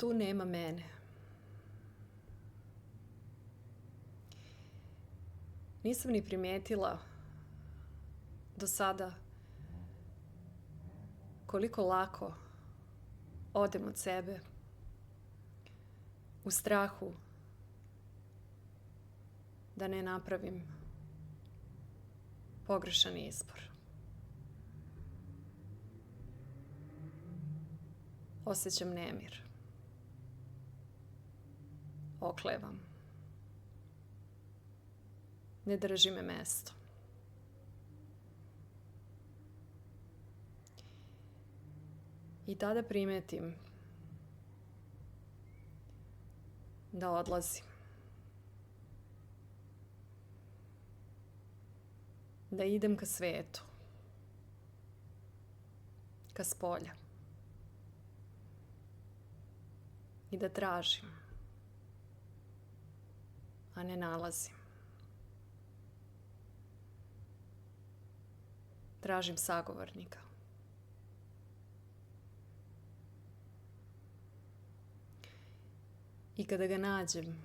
tu nema mene. Nisam ni primijetila do sada koliko lako odem od sebe u strahu da ne napravim pogrešan izbor. Osjećam nemir. Oklevam. Ne drži me mesto. I tada primetim da odlazim. Da idem ka svetu. Ka spolja. I da tražim. A ne nalazim. Tražim sagovornika. I kada ga nađem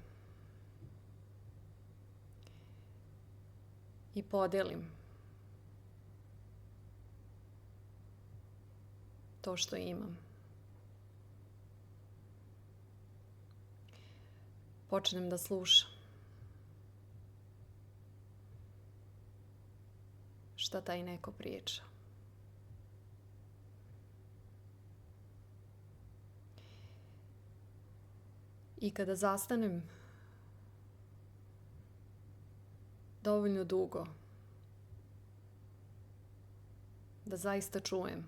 i podelim to što imam, počnem da slušam šta taj neko priča. I kada zastanem dovoljno dugo da zaista čujem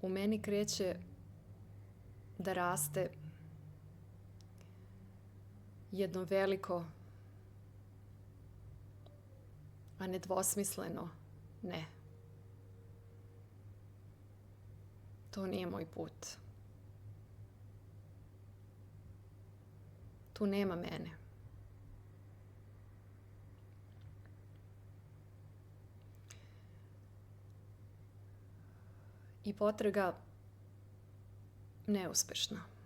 u meni kreće da raste jedno veliko, a nedvosmisleno ne. To nije moj put. Tu nema mene. I potraga neuspešna.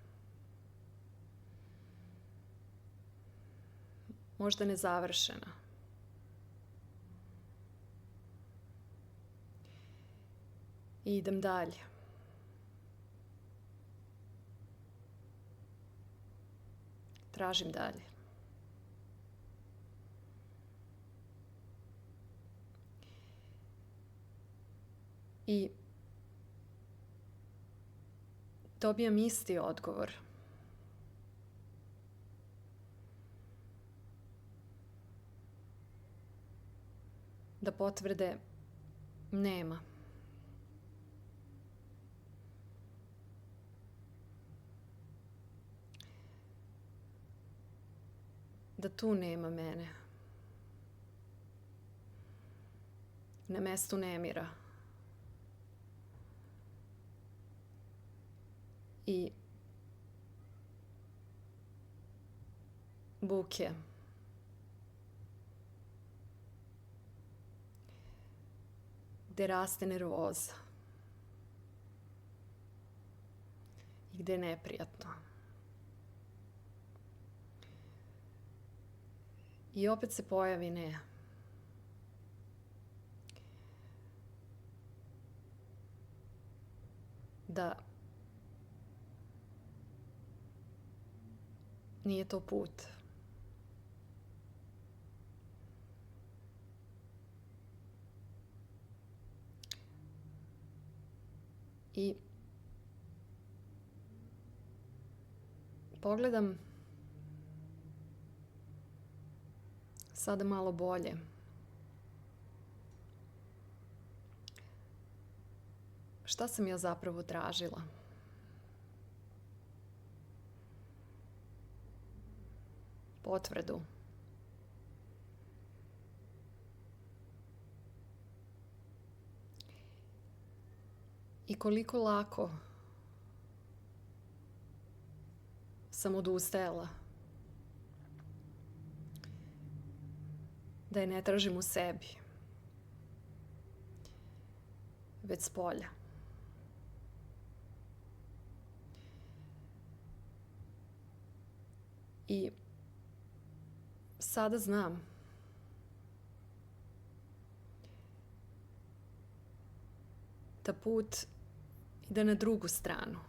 Možda nezavršena. I idem dalje. Tražim dalje. I dobijam isti odgovor. Da potvrde nema. Da tu nema mene. Na mestu nemira. I buke. Gde raste nervoza. I gde je neprijatno. I opet se pojavi ne. Da nije to put. I pogledam sada malo bolje. Šta sam ja zapravo tražila? Potvrdu. I koliko lako sam odustajala. Da je ne tražim u sebi. već s polja. I sada znam da put ide na drugu stranu.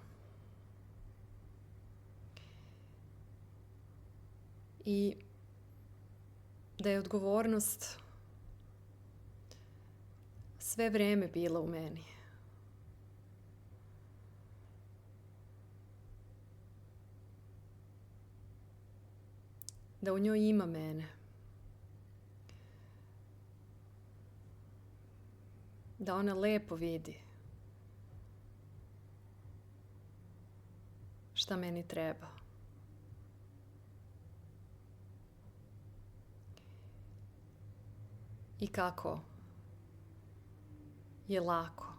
I da je odgovornost sve vreme bila u meni. Da u njoj ima mene. Da ona lepo vidi šta meni treba. I kako je lako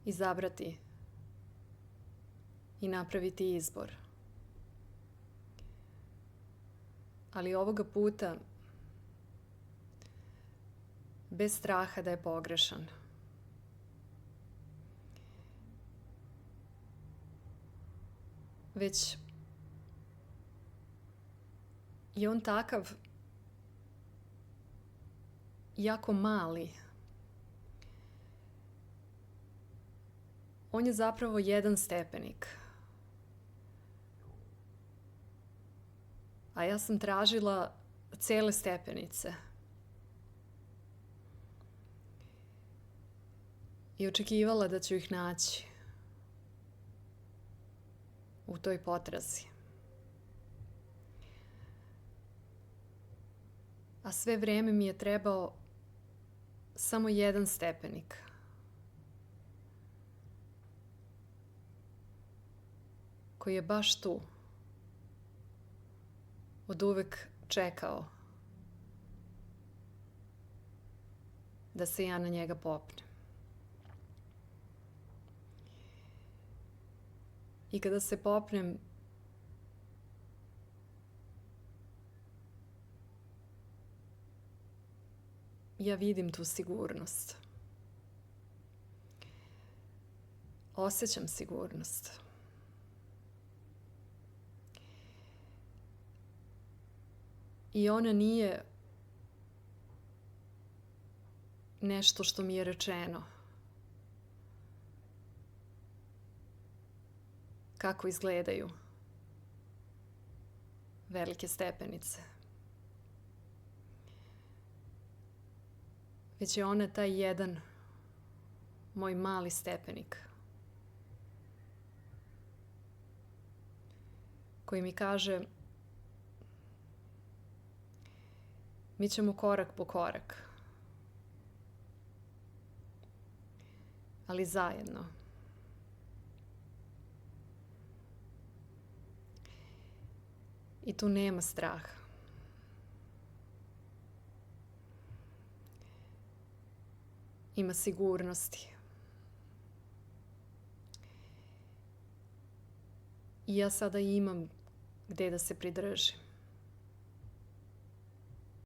izabrati i napraviti izbor. Ali ovoga puta bez straha da je pogrešan. Već je on takav jako mali. On je zapravo jedan stepenik. A ja sam tražila cele stepenice. I očekivala da ću ih naći u toj potrazi. A sve vreme mi je trebao samo jedan stepenik. Koji je baš tu. Oduvek čekao da se ja na njega popnem. I kada se popnem, ja vidim tu sigurnost. Osjećam sigurnost. I ona nije nešto što mi je rečeno. Kako izgledaju velike stepenice. Već je ona taj jedan moj mali stepenik koji mi kaže mi ćemo korak po korak, ali zajedno. I tu nema straha. Ima sigurnosti. I ja sada imam gde da se pridržim.